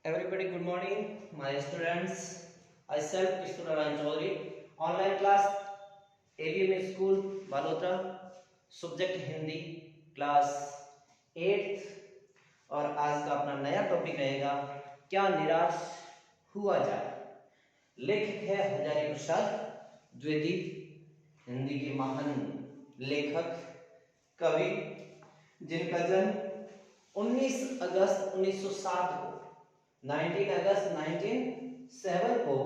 Everybody, good morning, my students. I self Kishunaran Chaudhary. Online class ABM School Balotra. Subject Hindi class 8th और आज का अपना नया topic रहेगा क्या निराश हुआ जाए। लेखक है हजारी प्रसाद द्विवेदी, हिंदी के महान लेखक कवि, जिनका जन्म 19 अगस्त 1907 को 19 अगस्त 1907 को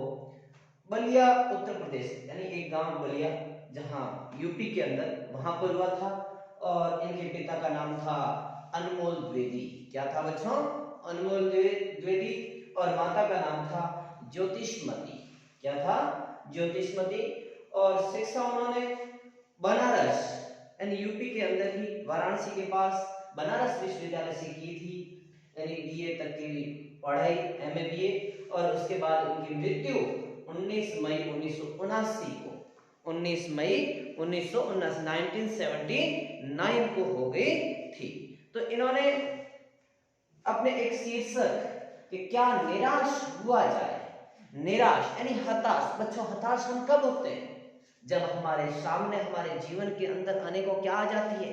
बलिया उत्तर प्रदेश यानी एक गांव बलिया जहां यूपी के अंदर वहां पर हुआ था। और इनके पिता का नाम था अनमोल द्विवेदी। क्या था बच्चों? अनमोल द्विवेदी। और माता का नाम था ज्योतिषमती। क्या था? ज्योतिषमती। और शिक्षा उन्होंने बनारस यानी यूपी के अंदर ही वाराणसी के पास बनारस विश्वविद्यालय से की थी, यानी बीए तक की पढ़ाई, एमए बीए। और उसके बाद उनकी मृत्यु 19 मई 1979 को 1979 को हो गई थी। तो इन्होंने अपने एक शीर्षक कि क्या निराश हुआ जाए। निराश यानी हताश। बच्चों, हताश हम कब होते हैं? जब हमारे सामने हमारे जीवन के अंदर अनेकों क्या आ जाती है?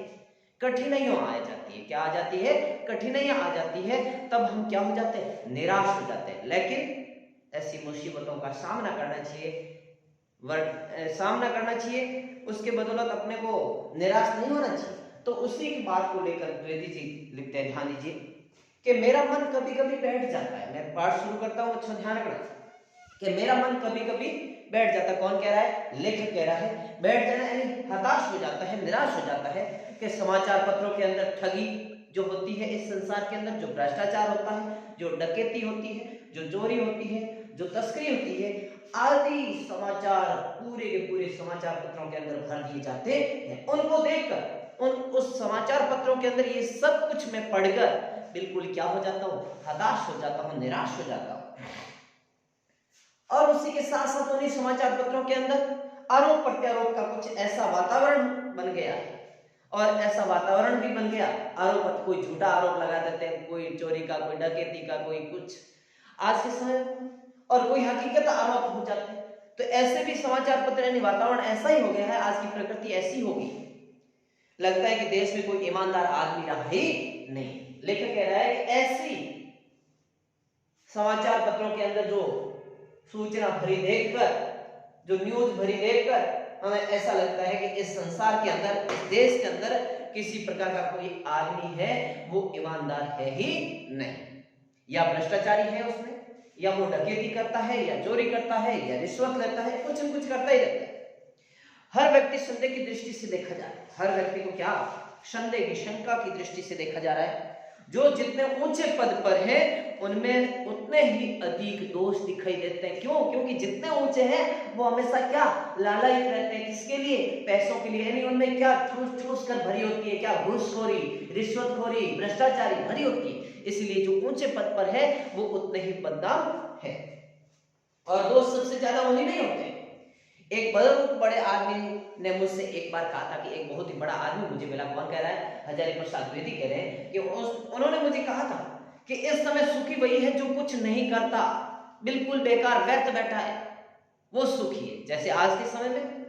कठिनाइयां आ जाती है। क्या आ जाती है? कठिनाइयां आ जाती है। तब हम क्या हो जाते हैं? निराश हो जाते हैं। लेकिन ऐसी मुसीबतों का सामना करना चाहिए, उसके बदौलत अपने को निराश नहीं होना चाहिए। तो उसी की बात को लेकर द्विवेदी जी लिखते हैं, ध्यान दीजिए कि मेरा मन कभी कभी बैठ जाता है। मैं पाठ शुरू करता हूं, अच्छा ध्यान रखना कि मेरा मन कभी कभी बैठ जाता है। कौन कह रहा है? लेखक कह रहा है। बैठ जाना यानी हताश हो जाता है, निराश हो जाता है कि समाचार पत्रों के अंदर ठगी जो होती है, इस संसार के अंदर जो भ्रष्टाचार होता है, जो डकैती होती है, जो चोरी होती है, जो तस्करी होती है, आदि समाचार पूरे के पूरे समाचार पत्रों के अंदर भर दिए जाते हैं। उनको देखकर उस समाचार पत्रों के अंदर ये सब कुछ मैं पढ़कर बिल्कुल क्या हो जाता हूँ? हताश हो जाता हूँ, निराश हो जाता हूँ। और उसी के साथ साथ उन्हीं समाचार पत्रों के अंदर आरोप प्रत्यारोप का कुछ ऐसा वातावरण बन गया और ऐसा वातावरण भी बन गया। आरोप, कोई झूठा आरोप लगा देते हैं, कोई चोरी का, कोई डकैती का, कोई कुछ आज के समय में, और कोई हकीकत आरोप हो जाते हैं। तो ऐसे भी समाचार पत्र यानी वातावरण ऐसा ही हो गया है। आज की प्रकृति ऐसी हो गई, लगता है कि देश में कोई ईमानदार आदमी रहा ही नहीं। लेखक कह रहा है कि ऐसी समाचार पत्रों के अंदर जो सूचना भरी देखकर, जो न्यूज भरी देखकर हमें ऐसा लगता है कि इस संसार के अंदर, इस देश के अंदर किसी प्रकार का कोई आदमी है वो ईमानदार है ही नहीं। या भ्रष्टाचारी है उसमें, या वो डकैती करता है, या चोरी करता है, या रिश्वत लेता है, कुछ न कुछ करता ही रहता है। हर व्यक्ति संदेह की दृष्टि से देखा जा रहा है। हर व्यक्ति को क्या? संदेह की, शंका की दृष्टि से देखा जा रहा है। जो जितने ऊंचे पद पर है उनमें उतने ही अधिक दोष दिखाई देते हैं। क्यों? क्योंकि जितने ऊंचे हैं वो हमेशा क्या? लालयित रहते हैं। किसके लिए? पैसों के लिए। यानी उनमें क्या ठूस ठूस कर भरी होती है? क्या? घूसखोरी, रिश्वतखोरी, भ्रष्टाचारी भरी होती है। इसलिए जो ऊंचे पद पर है वो उतने ही बदनाम है। और दोष सबसे ज्यादा वही नहीं होते। एक बहुत बड़े आदमी ने मुझसे एक बार कहा था कि एक बहुत ही बड़ा आदमी मुझे मिला। कौन कह रहा है? हजारी प्रसाद द्विवेदी कह रहे हैं कि उन्होंने मुझे कहा था कि इस समय सुखी वही है जो कुछ नहीं करता, बिल्कुल बेकार व्यर्थ बैठा है, वो सुखी है। जैसे आज के समय में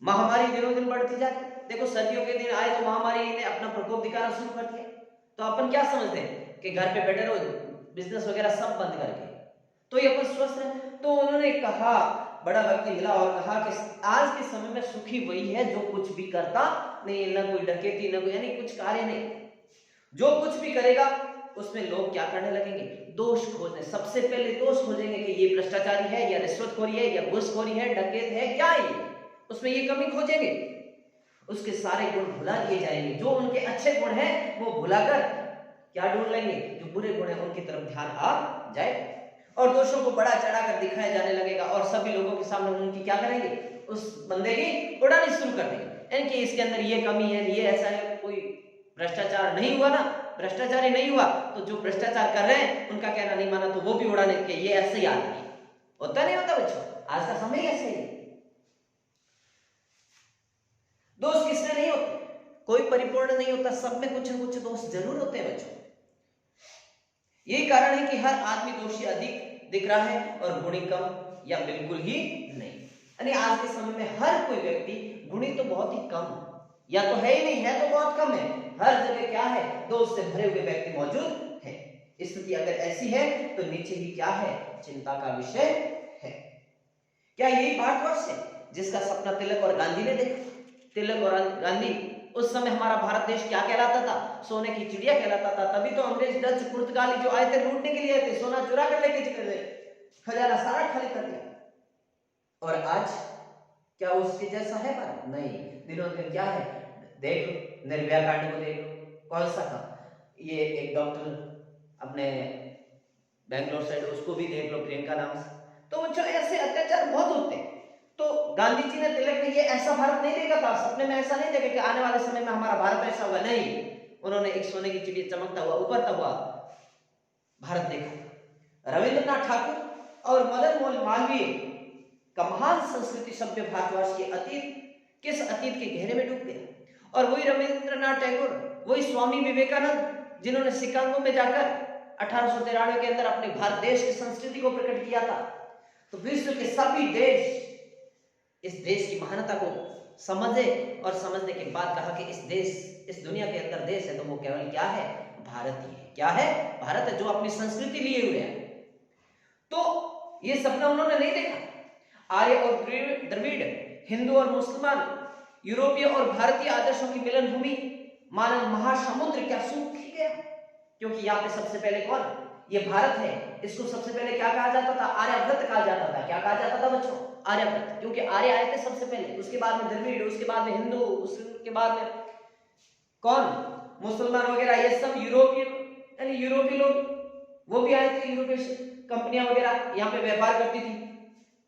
महामारी दिनों दिन बढ़ती जाती। देखो, सर्दियों के दिन आए तो महामारी ने अपना प्रकोप दिखाना शुरू कर दिया। तो अपन क्या समझते हैं कि घर पे बैठे रहो, बिजनेस वगैरह सब बंद करके तो ये अपन स्वस्थ है। तो उन्होंने कहा, बड़ा व्यक्ति मिला और कहा कि आज के समय में सुखी वही है जो कुछ भी करता नहीं, ना कोई डकैती, ना कोई यानी कुछ कार्य नहीं। जो कुछ भी करेगा उसमें लोग क्या करने लगेंगे? दोष खोजने। सबसे पहले दोष खोजेंगे कि ये भ्रष्टाचारी है, या रिश्वतखोरी है, या घूसखोरी है, डकैत है, क्या है ये, उसमें ये कमी खोजेंगे। उसके सारे गुण भुला दिए जाएंगे। जो उनके अच्छे गुण हैं वो भुलाकर क्या ढूंढ लेंगे? जो बुरे गुण हैं उनकी तरफ ध्यान आ जाए और दोषों को बड़ा चढ़ाकर दिखाया जाने लगेगा। और सभी लोगों के सामने उनकी क्या करेंगे? उस बंदे की उड़ानी शुरू कर देंगे। यानी कि इसके अंदर ये कमी है, ये ऐसा है, कोई भ्रष्टाचार नहीं हुआ ना, भ्रष्टाचारी नहीं हुआ, तो जो भ्रष्टाचार कर रहे हैं उनका कहना नहीं माना तो वो भी उड़ाने के ये ऐसे ही आदमी होता नहीं होता। बच्चों, आज का समय ऐसे ही। दोष किसमें नहीं होते? कोई परिपूर्ण नहीं होता, सब में कुछ न कुछ दोष जरूर होते हैं बच्चों। यही कारण है कि हर आदमी दोषी अधिक दिख रहा है और गुणी कम या बिल्कुल ही नहीं। यानी आज के समय में हर कोई व्यक्ति गुणी तो बहुत ही कम, या तो है ही नहीं, है तो बहुत कम है। हर जगह क्या है, दोष से भरे हुए व्यक्ति मौजूद है। स्थिति अगर ऐसी है तो नीचे ही क्या है, चिंता का विषय है। क्या यही भारतवर्ष है जिसका सपना तिलक और गांधी ने देखा? तिलक और गांधी, उस समय हमारा भारत देश क्या कहलाता था? सोने की चिड़िया कहलाता था। तभी तो अंग्रेज, डच, पुर्तगाली जो आए थे लूटने के लिए आए थे, सोना चुरा कर लेके चले गए, खजाना सारा खाली कर दिया। और आज क्या उसके जैसा है भारत? नहीं, दिनों दिन क्या है, देख लो निर्भया कांड को देख लो, कौन सा था ये, एक डॉक्टर अपने बेंगलोर साइड, उसको भी देख लो, प्रियंका नाम से। तो जो ऐसे अत्याचार बहुत होते हैं। तो गांधी जी ने, तिलक ने ये ऐसा भारत नहीं देखा था, सपने में ऐसा नहीं देखा कि आने वाले समय में हमारा भारत ऐसा होगा। नहीं, उन्होंने एक सोने की चिड़िया चमकता हुआ, उभरता हुआ भारत देखा। रविंद्रनाथ ठाकुर और मदन मोहन मालवीय का महान संस्कृति सभ्य भारतवर्ष के अतीत, किस अतीत के गहरे में डूब गया। और वही रविंद्रनाथ टैगोर, वही स्वामी विवेकानंद, जिन्होंने शिकागो में जाकर 1893 के अंदर अपने भारत देश की संस्कृति को प्रकट किया था। तो विश्व के सभी देश इस देश की महानता को समझे और समझने के बाद कहा कि इस देश, इस दुनिया के अंदर देश है तो वो केवल क्या है, भारत ही है। क्या है? भारत है, जो अपनी संस्कृति लिए हुए है। तो ये सपना उन्होंने नहीं देखा। आर्य और द्रविड़, हिंदू और मुसलमान, यूरोपीय और भारतीय आदर्शों की मिलन भूमि मानव महासमुद्र क्या सूख गया? क्योंकि यहाँ पे सबसे पहले कौन, ये भारत है, इसको सबसे पहले क्या कहा जाता था? आर्यभट्ट कहा जाता था। क्या कहा जाता था बच्चों? आर्यभट्ट, क्योंकि आर्य आए थे सबसे पहले, उसके बाद में द्रविड़, उसके बाद में हिंदू, उसके बाद में कौन, मुसलमान वगैरह, ये सब यूरोपीय, यानी यूरोपीय लोग, वो भी आए थे। यूरोपीय कंपनियां वगैरह यहाँ पे व्यापार करती थी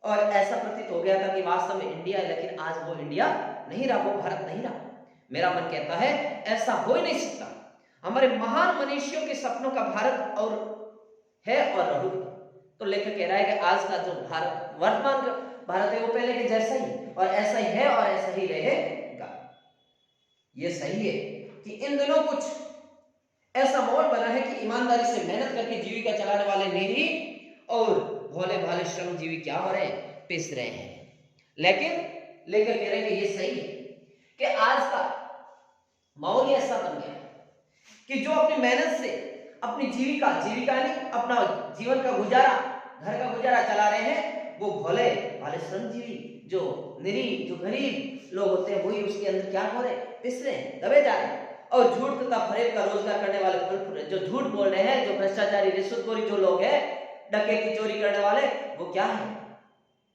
और ऐसा प्रतीत हो गया था कि वास्तव में इंडिया है, लेकिन आज वो इंडिया नहीं रहा, वो भारत नहीं रहा। मेरा मन कहता है ऐसा हो ही नहीं सकता। हमारे महान मनीषियों के सपनों का भारत और है और रहूगा। तो लेखक कह रहा है कि आज का जो भारत, वर्तमान का भारत है, वो पहले के जैसा ही और ऐसा ही है और ऐसा ही रहेगा। ये सही है कि इन दिनों कुछ ऐसा माहौल बना है कि ईमानदारी से मेहनत करके जीविका चलाने वाले निरीह और भोले भाले श्रमजीवी क्या हो रहे हैं, पिस रहे हैं। लेकिन लेखक कह रहे हैं कि ये सही है कि आज का माहौल ऐसा बन गया कि जो अपनी मेहनत से अपनी जीविका नहीं, अपना जीवन का गुजारा, घर का गुजारा चला रहे हैं, वो भोले भाले श्रमजीवी, जो निरीह, जो गरीब लोग होते हैं, वही उसके अंदर क्या हो रहे, पिस रहे हैं, दबे जा रहे हैं। और झूठ तथा फरेब का रोजगार करने वाले फल फूल, जो झूठ बोल रहे हैं, जो भ्रष्टाचारी, रिश्वतखोरी जो लोग हैं, डकैती चोरी करने वाले, वो क्या है,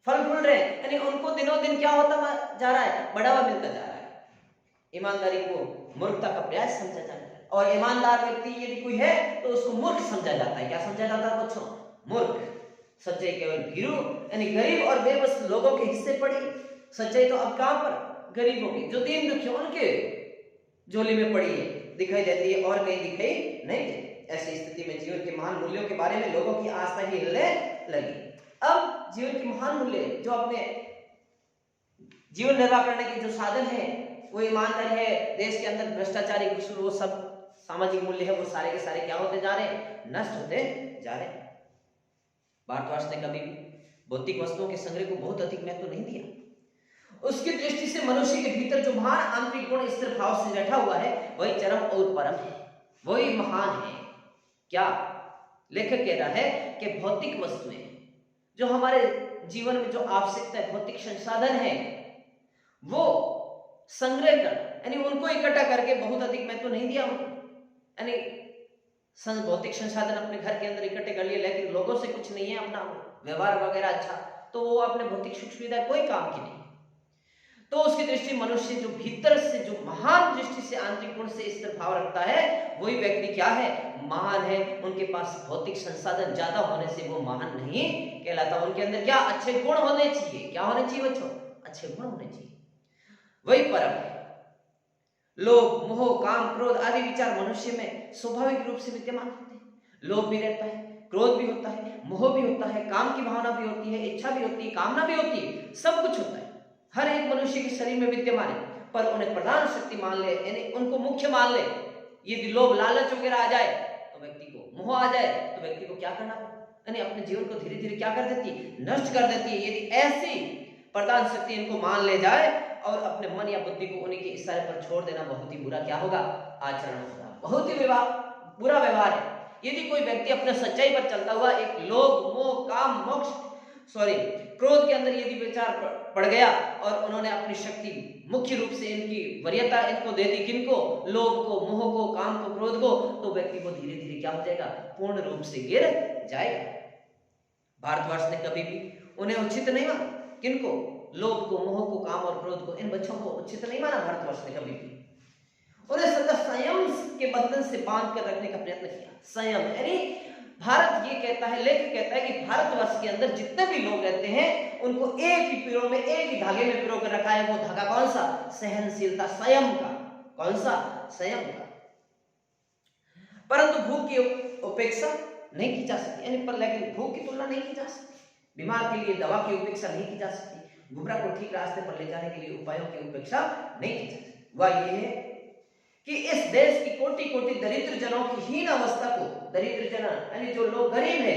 फल फूल रहे हैं। यानी उनको दिनों दिन क्या होता जा रहा है, बढ़ावा मिलता जा रहा है। ईमानदारी को मूर्खता का प्रयास समझा जाता है, और ईमानदार व्यक्ति यदि कोई है तो उसको मूर्ख समझा जाता है। क्या समझा जाता है बच्चों? मूर्ख। सच्चाई केवल भीरू, यानी गरीब और बेबस लोगों के हिस्से पड़ी। सच्चाई तो अब कहां पर, गरीबों की, जो दीन दुखी उनके झोली में पड़ी है, दिखाई देती है और कहीं दिखाई नहीं देती। ऐसी स्थिति में जीवन के महान मूल्यों के बारे में लोगों की आस्था ही हिलने लगी। अब जीवन के महान मूल्य, जो अपने जीवन निर्वाह करने के जो साधन है, वो ईमानदारी है, देश के अंदर भ्रष्टाचारी घुसूर, वो सब सामाजिक मूल्य है, वो सारे के सारे क्या होते जा रहे हैं, नष्ट होते जा रहे हैं। भारतवर्ष ने कभी भी भौतिक वस्तुओं के संग्रह को बहुत अधिक महत्व नहीं दिया। उसकी दृष्टि से मनुष्य के भीतर जो महान आंतरिक गुण स्थिर भाव से बैठा हुआ है, वही चरम और परम है, वही महान है। क्या लेखक कह रहा है कि भौतिक वस्तुएं, जो हमारे जीवन में जो आवश्यकता है, भौतिक संसाधन है, वो संग्रह कर, यानी उनको इकट्ठा करके बहुत अधिक महत्व नहीं दिया उनको। यानी भौतिक संसाधन अपने घर के अंदर इकट्ठे कर लिए, लेकिन लोगों से कुछ नहीं है, अपना व्यवहार वगैरह अच्छा, तो वो अपने भौतिक सुख सुविधा कोई काम की नहीं। तो उसकी दृष्टि मनुष्य जो भीतर से, जो महान दृष्टि से, आंतरिक गुण से स्थिर भाव रखता है, वही व्यक्ति क्या है, महान है। उनके पास भौतिक संसाधन ज्यादा होने से वो महान नहीं कहलाता। उनके अंदर क्या, अच्छे गुण होने चाहिए। क्या होने चाहिए बच्चों? अच्छे गुण होने चाहिए, वही परम है। लोभ, मोह, काम, क्रोध आदि विचार मनुष्य में स्वाभाविक रूप से विद्यमान होते हैं। लोभ भी रहता है, क्रोध भी होता है, मोह भी होता है, काम की भावना भी होती है, इच्छा भी होती है, कामना भी होती है, सब कुछ होता है, हर एक मनुष्य के शरीर में विद्यमान है। पर उन्हें प्रधान शक्ति मान ले, यानी उनको मुख्य मान ले, यदि लोभ लालच वगैरह आ जाए तो व्यक्ति को मोह आ जाए तो व्यक्ति को क्या करना, यानी अपने जीवन को धीरे धीरे क्या कर देती है, नष्ट कर देती है। यदि ऐसी प्रधान शक्ति इनको मान ले जाए और अपने मन या बुद्धि को उन्हीं के इशारे पर छोड़ देना बहुत ही बुरा क्या होगा, आचरण होगा, बहुत ही बुरा व्यवहार है। यदि कोई व्यक्ति अपने सच्चाई पर चलता हुआ एक लोभ मोह काम मोक्ष क्रोध के अंदर यदि विचार पड़ गया और उन्होंने अपनी शक्ति मुख्य रूप से इनकी वरीयता इनको दे दी, किनको, लोभ को, मोह को, काम को, क्रोध को, तो व्यक्ति को धीरे धीरे क्या हो जाएगा, पूर्ण रूप से गिर जाएगा। भारतवर्ष ने कभी भी उन्हें उचित नहीं माना, किनको, लोभ को, मोह को, काम और क्रोध को, इन बच्चों को उचित नहीं माना भारतवर्ष ने कभी भी। उन्हें सदा संयम के बंधन से बांध कर रखने का प्रयत्न किया। संयम यानी भारत ये कहता है, लेख कहता है कि भारतवर्ष के अंदर जितने भी लोग रहते हैं उनको एक ही पिरो में, एक ही धागे में पिरो कर रखा है। वो धागा कौन सा, सहनशीलता, संयम का। कौन सा, संयम का। परंतु भूख की उपेक्षा नहीं की जा सकती, यानी पर लेकिन भूख की तुलना नहीं की जा सकती। बीमार के लिए दवा की उपेक्षा नहीं की जा सकती। गुमराह को ठीक रास्ते पर ले जाने के लिए उपायों की उपेक्षा नहीं की जा सकती। वह ये है कि इस देश की कोटि कोटि दरिद्र जनों की हीन अवस्था को, दरिद्र जन यानी जो लोग गरीब है,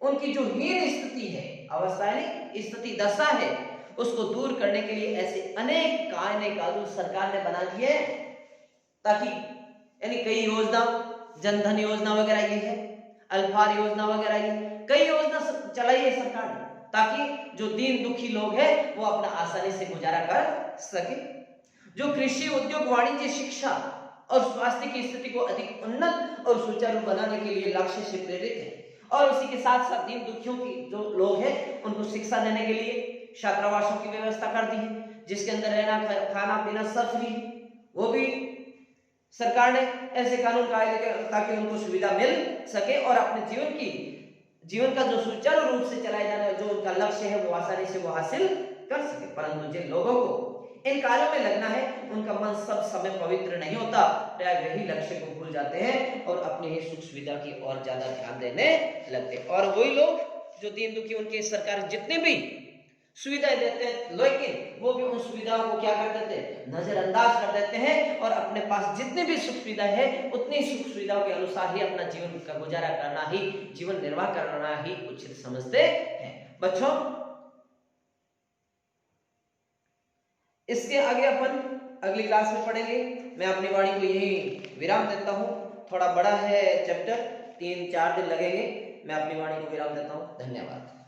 उनकी जो हीन स्थिति है, अवस्था यानी स्थिति, दशा है, उसको दूर करने के लिए ऐसे अनेक कानून सरकार ने बना दिए ताकि, यानी कई योजना, जनधन योजना वगैरह ये है, अल्पाहार योजना वगैरह ये कई योजना चलाई है सरकार ने, ताकि जो दीन दुखी लोग हैं वो अपना आसानी से गुजारा कर सके। जो कृषि, उद्योग, वाणिज्य, शिक्षा और स्वास्थ्य की स्थिति को अधिक उन्नत और सुचारू बनाने के लिए लक्ष्य से प्रेरित है। और उसी के साथ साथ दीन दुखियों की जो लोग हैं उनको शिक्षा देने के लिए छात्रावासों की व्यवस्था कर दी है, जिसके अंदर रहना खाना पीना सब फ्री, वो भी सरकार ने ऐसे कानून कायदे ताकि उनको सुविधा मिल सके और अपने जीवन का जो सुचारू रूप से चलाए जाने जो उनका लक्ष्य है वो आसानी से वो हासिल कर सके। परंतु जिन लोगों को इन कार्यों में लगना है उनका मन सब समय पवित्र नहीं होता, प्राय वही लक्ष्य को भूल जाते हैं और अपने ही सुख सुविधा की ओर ज्यादा ध्यान देने लगते हैं। और वही लोग जो दीन दुखी, उनके सरकार जितने भी सुविधाएं देते हैं, लेकिन वो भी उन सुविधाओं को क्या कर देते हैं, नजरअंदाज कर देते हैं और अपने पास जितनी भी सुख सुविधा है उतनी सुख सुविधाओं के अनुसार ही अपना जीवन का गुजारा करना ही, जीवन निर्वाह करना ही उचित समझते हैं। बच्चों, इसके आगे अपन अगली क्लास में पढ़ेंगे। मैं अपनी वाणी को यही विराम देता हूँ। थोड़ा बड़ा है चैप्टर, 3-4 दिन लगेंगे। मैं अपनी वाणी को विराम देता हूँ। धन्यवाद।